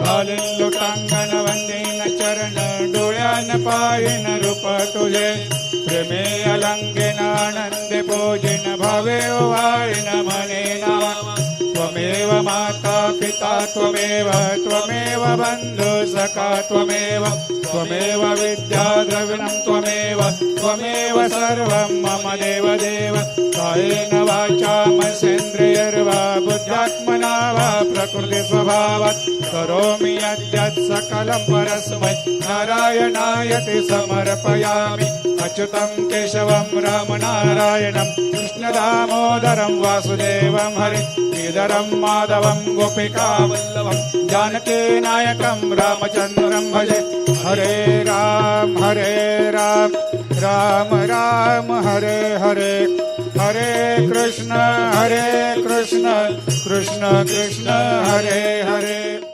घालीन लोटांगण वंदीन चरण डोळ्यान पाहिन रूप तुझे प्रेमे अलंगेन आनंदे पूजिन भावे वाळीन म्हणे नावा त्वमेव माता पिता त्वमेव त्वमेव बंधु सखा त्वमेव त्वमेव विद्या द्रविणं त्वमेव त्वमेव सर्वं मम देव देव कायेन वाचा मनसेन्द्रियर्वा बुद्ध्यात्मना वा प्रकृति स्वभावात् करोमि यद्यत् सकलं परस्मै नारायणायति समर्पयामि अच्युतं केशवं रामनारायणं कृष्णदामोदरं वासुदेवं हरि श्रीधरं माधवं गोपिकावल्लभं जानकीनायकं रामचन्द्रं भजे हरे राम राम राम हरे हरे हरे कृष्ण कृष्ण कृष्ण हरे हरे।